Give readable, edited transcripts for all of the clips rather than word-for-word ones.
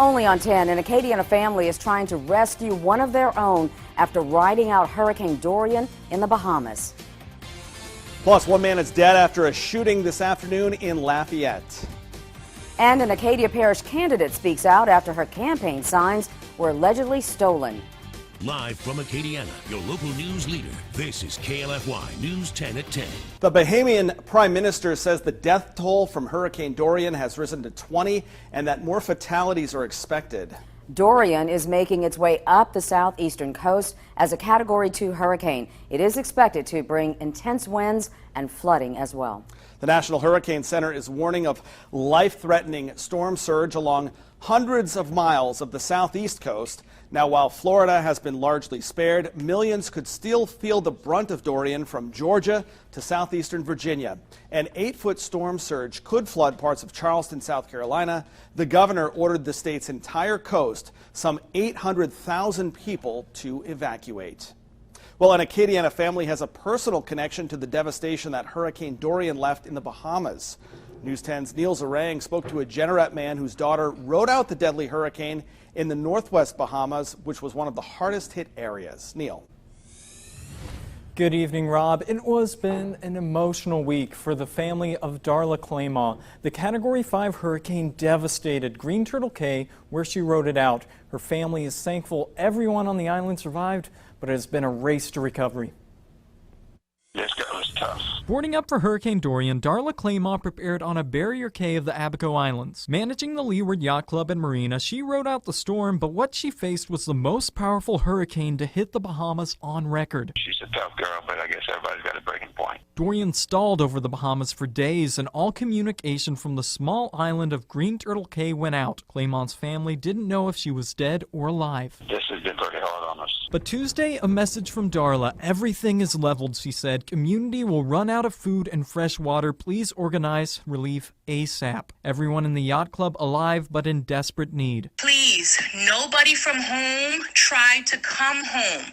Only on 10, an Acadiana family is trying to rescue one of their own after riding out Hurricane Dorian in the Bahamas. Plus, one man is dead after a shooting this afternoon in Lafayette. And an Acadia Parish candidate speaks out after her campaign signs were allegedly stolen. Live from Acadiana, your local news leader, this is KLFY News 10 at 10. The Bahamian Prime Minister says the death toll from Hurricane Dorian has risen to 20 and that more fatalities are expected. Dorian is making its way up the southeastern coast as a Category 2 hurricane. It is expected to bring intense winds and flooding as well. The National Hurricane Center is warning of life-threatening storm surge along hundreds of miles of the southeast coast. Now, while Florida has been largely spared, millions could still feel the brunt of Dorian from Georgia to southeastern Virginia. An 8-foot storm surge could flood parts of Charleston, South Carolina. The governor ordered the state's entire coast, some 800,000 people, to evacuate. Well, an Acadiana family has a personal connection to the devastation that Hurricane Dorian left in the Bahamas. News 10's Neil Zarang spoke to a Jeanerette man whose daughter rode out the deadly hurricane in the northwest Bahamas, which was one of the hardest hit areas. Neil. Good evening, Rob. It has been an emotional week for the family of Darla Claymont. The Category 5 hurricane devastated Green Turtle Cay, where she rode it out. Her family is thankful everyone on the island survived, but it has been a race to recovery. This girl is tough. Boarding up for Hurricane Dorian, Darla Claymont prepared on a barrier cay of the Abaco Islands. Managing the Leeward Yacht Club and Marina, she rode out the storm, but what she faced was the most powerful hurricane to hit the Bahamas on record. She's a tough girl, but I guess everybody's got a breaking point. Dorian stalled over the Bahamas for days, and all communication from the small island of Green Turtle Cay went out. Claymont's family didn't know if she was dead or alive. This has been pretty hard on us. But Tuesday, a message from Darla. Everything is leveled, she said. Community will run out of food and fresh water. Please organize relief ASAP. Everyone in the yacht club alive but in desperate need. Please, nobody from home try to come home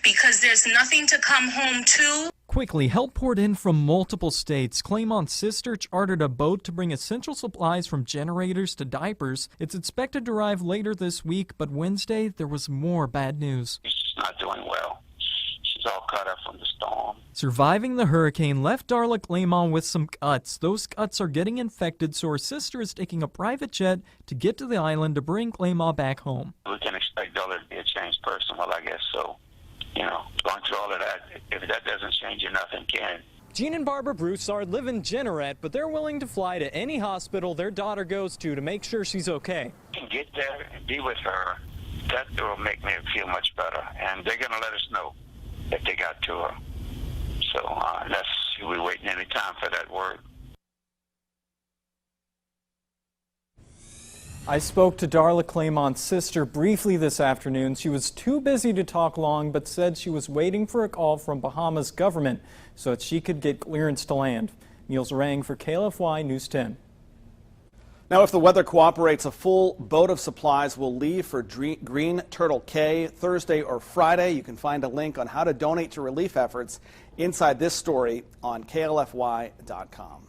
because there's nothing to come home to. Quickly, help poured in from multiple states. Claymont's sister chartered a boat to bring essential supplies from generators to diapers. It's expected to arrive later this week, but Wednesday there was more bad news. She's not doing well. She's all cut up from the storm. Surviving the hurricane left Darla Claymont with some cuts. Those cuts are getting infected, so her sister is taking a private jet to get to the island to bring Claymont back home. We can expect Darla to be a changed person. Well, I guess so. You know, going through all of that, if that doesn't change you, nothing can. Jean and Barbara Broussard live in Jeanerette, but they're willing to fly to any hospital their daughter goes to make sure she's okay. You can get there and be with her. That will make me feel much better. And they're going to let us know that they got to her. So we're waiting any time for that word. I spoke to Darla Claymont's sister briefly this afternoon. She was too busy to talk long, but said she was waiting for a call from Bahamas government so that she could get clearance to land. Neil Zarang for KLFY News 10. Now, if the weather cooperates, a full boat of supplies will leave for Green Turtle Cay Thursday or Friday. You can find a link on how to donate to relief efforts inside this story on KLFY.com.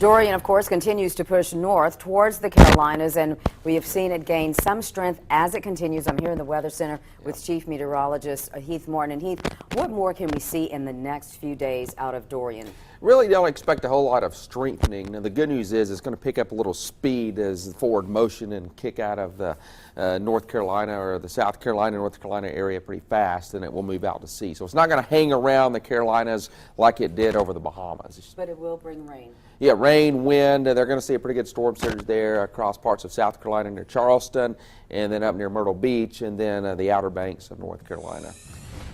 Dorian, of course, continues to push north towards the Carolinas, and we have seen it gain some strength as it continues. I'm here in the Weather Center with Chief Meteorologist Heath Morton. And Heath, what more can we see in the next few days out of Dorian? Really don't expect a whole lot of strengthening. Now, the good news is it's going to pick up a little speed as the forward motion and kick out of the North Carolina or the South Carolina, North Carolina area pretty fast, and it will move out to sea. So it's not going to hang around the Carolinas like it did over the Bahamas. But it will bring rain. Yeah, rain, wind. They're going to see a pretty good storm surge there across parts of South Carolina near Charleston, and then up near Myrtle Beach, and then the Outer Banks of North Carolina.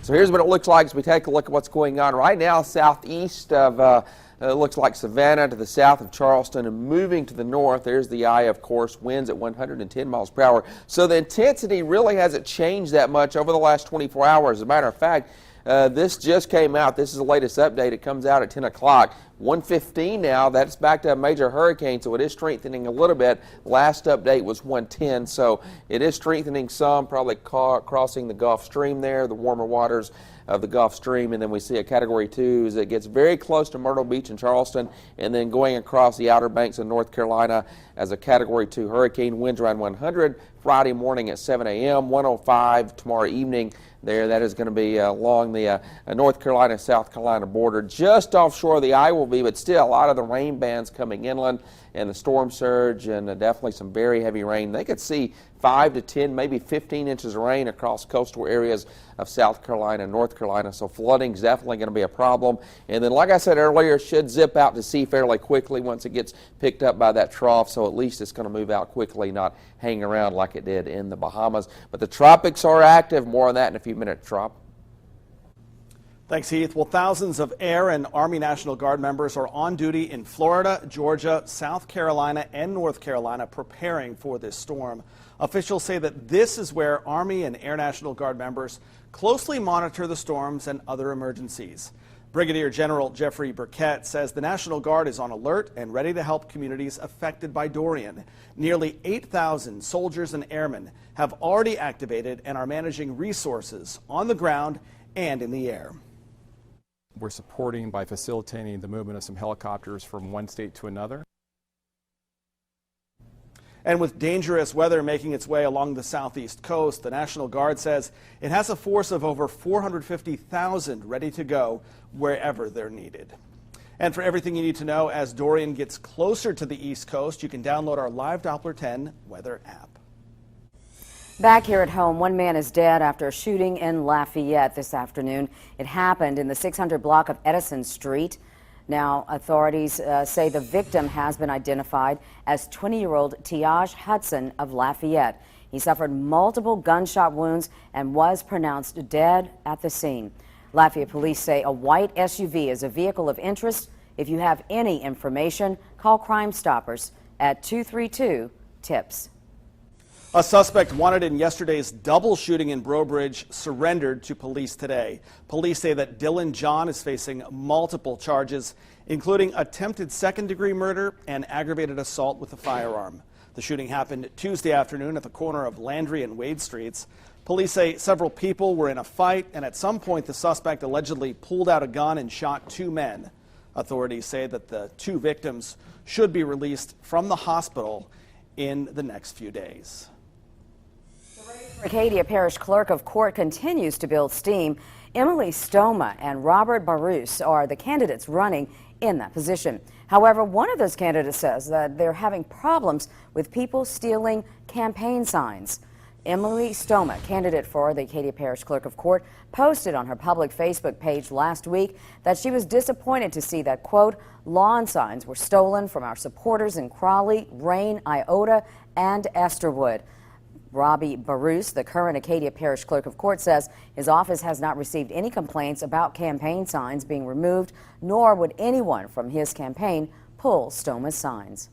So here's what it looks like as we take a look at what's going on right now southeast of it looks like Savannah to the south of Charleston and moving to the north. There's the eye, of course, winds at 110 miles per hour. So the intensity really hasn't changed that much over the last 24 hours. As a matter of fact, this just came out. This is the latest update. It comes out at 10 o'clock. 115 now. That's back to a major hurricane, so it is strengthening a little bit. Last update was 110, so it is strengthening some, probably crossing the Gulf Stream there, the warmer waters of the Gulf Stream, and then we see a Category 2 as it gets very close to Myrtle Beach and Charleston, and then going across the Outer Banks of North Carolina as a Category 2 hurricane. Winds around 100 Friday morning at 7 a.m., 105 tomorrow evening there. That is going to be along the North Carolina-South Carolina border, just offshore the Iowa, but still a lot of the rain bands coming inland and the storm surge, and definitely some very heavy rain. They could see 5 to 10, maybe 15 inches of rain across coastal areas of South Carolina and North Carolina, so flooding is definitely going to be a problem. And then, like I said earlier, it should zip out to sea fairly quickly once it gets picked up by that trough, so at least it's going to move out quickly, not hang around like it did in the Bahamas. But the tropics are active. More on that in a few minutes, Trop. Thanks, Heath. Well, thousands of Air and Army National Guard members are on duty in Florida, Georgia, South Carolina, and North Carolina preparing for this storm. Officials say that this is where Army and Air National Guard members closely monitor the storms and other emergencies. Brigadier General Jeffrey Burkett says the National Guard is on alert and ready to help communities affected by Dorian. Nearly 8,000 soldiers and airmen have already activated and are managing resources on the ground and in the air. We're supporting by facilitating the movement of some helicopters from one state to another. And with dangerous weather making its way along the southeast coast, the National Guard says it has a force of over 450,000 ready to go wherever they're needed. And for everything you need to know as Dorian gets closer to the east coast, you can download our Live Doppler 10 weather app. Back here at home, one man is dead after a shooting in Lafayette this afternoon. It happened in the 600 block of Edison Street. Now, authorities say the victim has been identified as 20-year-old Tiaj Hudson of Lafayette. He suffered multiple gunshot wounds and was pronounced dead at the scene. Lafayette police say a white SUV is a vehicle of interest. If you have any information, call Crime Stoppers at 232-TIPS. A suspect wanted in yesterday's double shooting in Breaux Bridge surrendered to police today. Police say that Dylan John is facing multiple charges, including attempted second-degree murder and aggravated assault with a firearm. The shooting happened Tuesday afternoon at the corner of Landry and Wade Streets. Police say several people were in a fight, and at some point the suspect allegedly pulled out a gun and shot two men. Authorities say that the two victims should be released from the hospital in the next few days. Acadia Parish Clerk of Court continues to build steam. Emily Stoma and Robert Barus are the candidates running in that position. However, one of those candidates says that they're having problems with people stealing campaign signs. Emily Stoma, candidate for the Acadia Parish Clerk of Court, posted on her public Facebook page last week that she was disappointed to see that, quote, lawn signs were stolen from our supporters in Crawley, Rain, Iota, and Esterwood. Robbie Barus, the current Acadia Parish Clerk of Court, says his office has not received any complaints about campaign signs being removed, nor would anyone from his campaign pull Stoma's signs.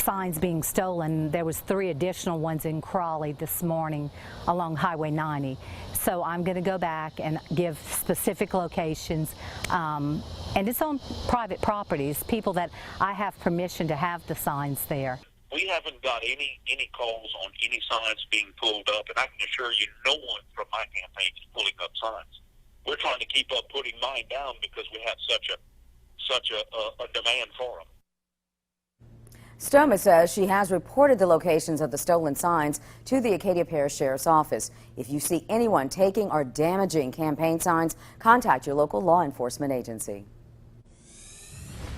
Signs being stolen. There was 3 additional ones in Crawley this morning along Highway 90. So I'm going to go back and give specific locations, and it's on private properties, people that I have permission to have the signs there. We haven't got any calls on any signs being pulled up, and I can assure you no one from my campaign is pulling up signs. We're trying to keep up putting mine down because we have such a demand for them. Stoma says she has reported the locations of the stolen signs to the Acadia Parish Sheriff's Office. If you see anyone taking or damaging campaign signs, contact your local law enforcement agency.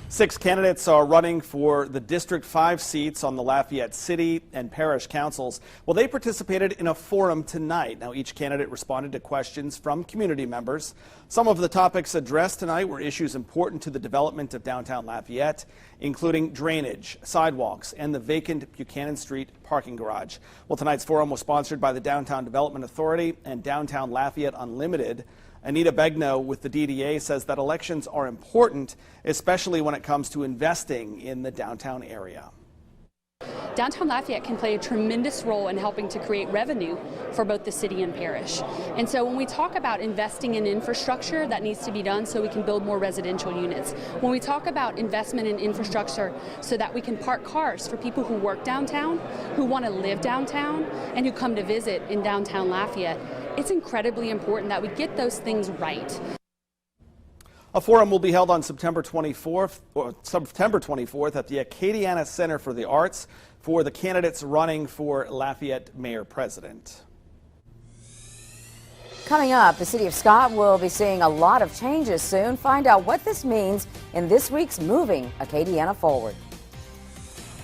6 candidates are running for the District 5 seats on the Lafayette City and Parish Councils. Well, they participated in a forum tonight. Now, each candidate responded to questions from community members. Some of the topics addressed tonight were issues important to the development of downtown Lafayette, including drainage, sidewalks, and the vacant Buchanan Street parking garage. Well, tonight's forum was sponsored by the Downtown Development Authority and Downtown Lafayette Unlimited. Anita Begno with the DDA says that elections are important, especially when it comes to investing in the downtown area. downtown Lafayette can play a tremendous role in helping to create revenue for both the city and parish. And so when we talk about investing in infrastructure, that needs to be done so we can build more residential units. When we talk about investment in infrastructure so that we can park cars for people who work downtown, who want to live downtown, and who come to visit in downtown Lafayette, it's incredibly important that we get those things right. A forum will be held on September 24th at the Acadiana Center for the Arts for the candidates running for Lafayette Mayor President. Coming up, the city of Scott will be seeing a lot of changes soon. Find out what this means in this week's Moving Acadiana Forward.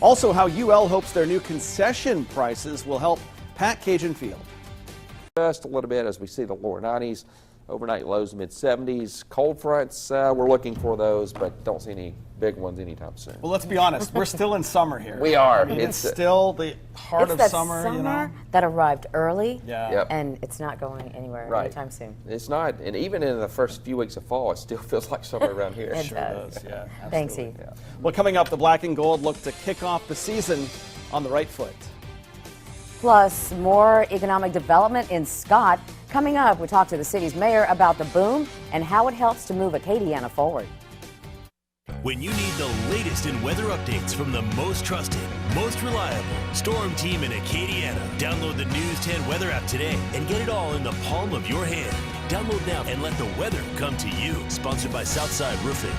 Also, how UL hopes their new concession prices will help pack Cajun Field. Just a little bit as we see the lower 90s, overnight lows mid 70s. Cold fronts, we're looking for those, but don't see any big ones anytime soon. Well, let's be honest, we're still in summer here. We are. I mean, it's still the heart of summer, you know? That arrived early, Yep. and it's not going anywhere anytime soon. It's not, and even in the first few weeks of fall, it still feels like summer around here. It Sure does, yeah. Absolutely. Thanks, Heath. Yeah. Well, coming up, the Black and Gold look to kick off the season on the right foot. Plus, more economic development in Scott. Coming up, we talk to the city's mayor about the boom and how it helps to move Acadiana forward. When you need the latest in weather updates from the most trusted, most reliable storm team in Acadiana, download the News 10 weather app today and get it all in the palm of your hand. Download now and let the weather come to you. Sponsored by Southside Roofing.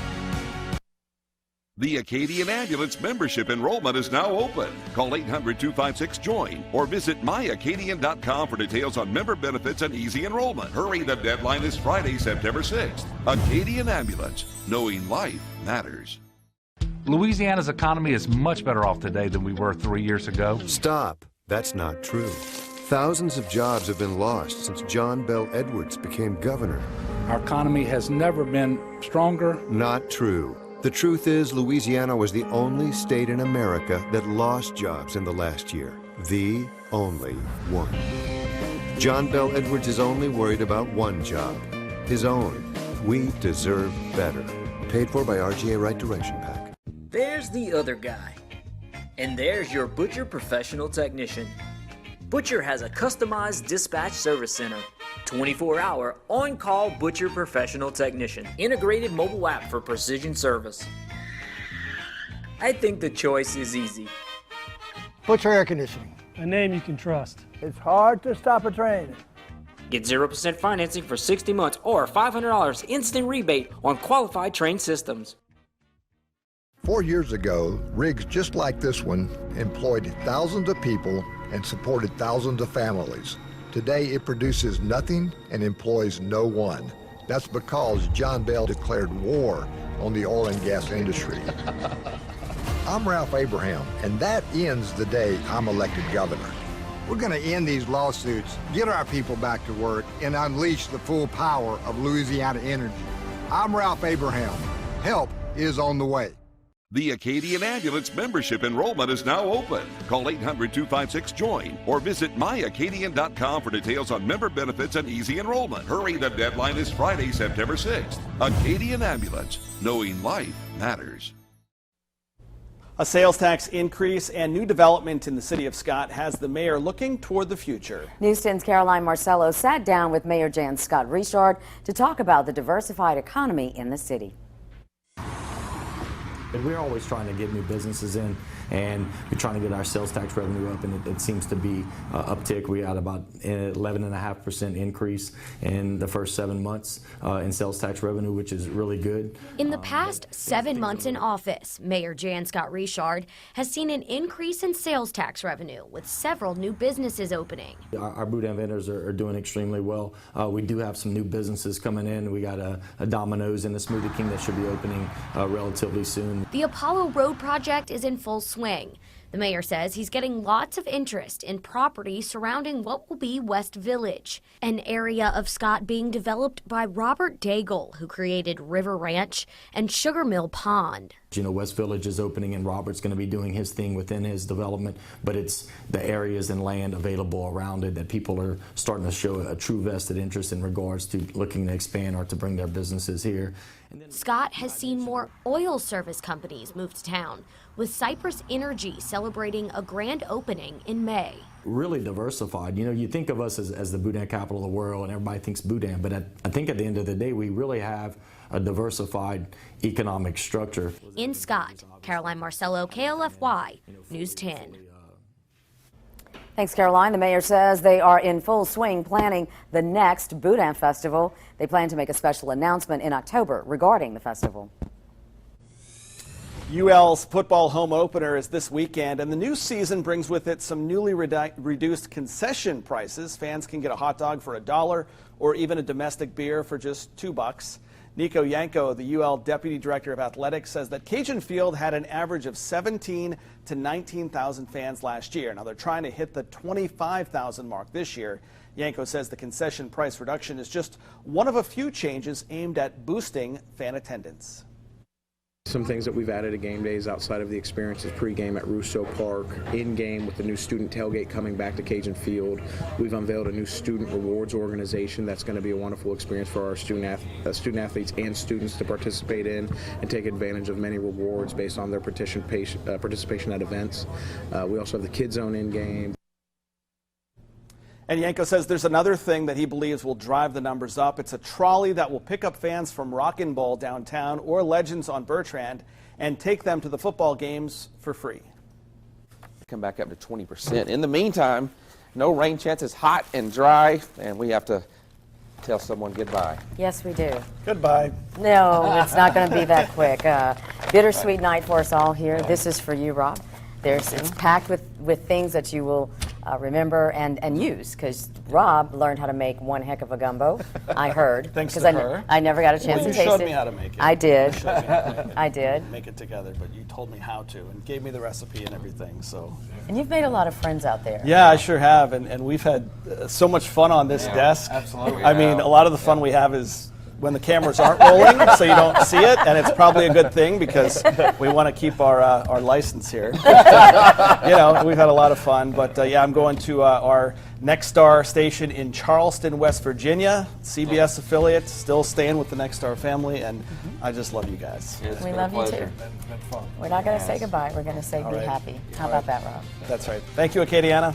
The Acadian Ambulance membership enrollment is now open. Call 800-256-JOIN or visit myacadian.com for details on member benefits and easy enrollment. Hurry, the deadline is Friday, September 6th. Acadian Ambulance, knowing life matters. Louisiana's economy is much better off today than we were 3 years ago. Stop. That's not true. Thousands of jobs have been lost since John Bell Edwards became governor. Our economy has never been stronger. Not true. The truth is, Louisiana was the only state in America that lost jobs in the last year. The only one. John Bell Edwards is only worried about one job, his own. We deserve better. Paid for by RGA Right Direction PAC. There's the other guy. And there's your Butcher Professional Technician. Butcher has a customized dispatch service center. 24-hour on-call Butcher Professional Technician. Integrated mobile app for precision service. I think the choice is easy. Butcher Air Conditioning, a name you can trust. It's hard to stop a train. Get 0% financing for 60 months or $500 instant rebate on qualified train systems. 4 years ago, rigs just like this one employed thousands of people and supported thousands of families. Today, it produces nothing and employs no one. That's because John Bell declared war on the oil and gas industry. I'm Ralph Abraham, and that ends the day I'm elected governor. We're going to end these lawsuits, get our people back to work, and unleash the full power of Louisiana energy. I'm Ralph Abraham. Help is on the way. The Acadian Ambulance membership enrollment is now open. Call 800-256-JOIN or visit myacadian.com for details on member benefits and easy enrollment. Hurry, the deadline is Friday, September 6th. Acadian Ambulance, knowing life matters. A sales tax increase and new development in the city of Scott has the mayor looking toward the future. News 10's Caroline Marcello sat down with Mayor Jan Scott Richard to talk about the diversified economy in the city. We're always trying to get new businesses in, and we're trying to get our sales tax revenue up, and it seems to be uptick. We had about 11.5% increase in the first 7 months in sales tax revenue, which is really good. In the past 7 months in office, Mayor Jan Scott Richard has seen an increase in sales tax revenue with several new businesses opening. Our boudin vendors are doing extremely well. We do have some new businesses coming in. We got a Domino's and a Smoothie King that should be opening relatively soon. The Apollo Road project is in full swing. The mayor says he's getting lots of interest in property surrounding what will be West Village, an area of Scott being developed by Robert Daigle, who created River Ranch and Sugar Mill Pond. You know, West Village is opening and Robert's going to be doing his thing within his development, but it's the areas and land available around it that people are starting to show a true vested interest in regards to looking to expand or to bring their businesses here. Scott has seen more oil service companies move to town, with Cypress Energy celebrating a grand opening in May. Really diversified. You know, you think of us as the boudin capital of the world, and everybody thinks boudin, but I think at the end of the day, we really have a diversified economic structure. In Scott, Caroline Marcello, KLFY, News 10. Thanks, Caroline. The mayor says they are in full swing planning the next Boudin Festival. They plan to make a special announcement in October regarding the festival. UL's football home opener is this weekend, and the new season brings with it some newly reduced concession prices. Fans can get a hot dog for $1 or even a domestic beer for just $2. Nico Yanko, the UL Deputy Director of Athletics, says that Cajun Field had an average of 17,000 to 19,000 fans last year. Now they're trying to hit the 25,000 mark this year. Yanko says the concession price reduction is just one of a few changes aimed at boosting fan attendance. Some things that we've added to game days outside of the experiences pregame at Rousseau Park, in-game with the new student tailgate coming back to Cajun Field. We've unveiled a new student rewards organization that's going to be a wonderful experience for our student athletes and students to participate in and take advantage of many rewards based on their participation at events. We also have the Kid Zone in-game. And Yanko says there's another thing that he believes will drive the numbers up. It's a trolley that will pick up fans from Rockin' Bowl downtown or Legends on Bertrand and take them to the football games for free. Come back up to 20%. In the meantime, no rain chances, hot and dry, and we have to tell someone goodbye. Yes, we do. Goodbye. No, it's not going to be that quick. Bittersweet night for us all here. This is for you, Rob. It's packed with things that you will remember and use, because Rob learned how to make one heck of a gumbo, I heard. Thanks to her. I never got a chance to taste it. You showed me how to make it. I did. You showed me how to I did. make it together, but you told me how to and gave me the recipe and everything. So. And you've made a lot of friends out there. Yeah, I sure have, and we've had so much fun on this desk. Absolutely. I mean, a lot of the fun we have is when the cameras aren't rolling, so you don't see it, and it's probably a good thing because we want to keep our license here. You know, we've had a lot of fun, but yeah, I'm going to our Next Star station in Charleston, West Virginia, CBS affiliate, still staying with the Next Star family, and I just love you guys. We love you too. We're not going to say goodbye. We're going to say be happy. How about that, Rob? That's right. Thank you, Acadiana.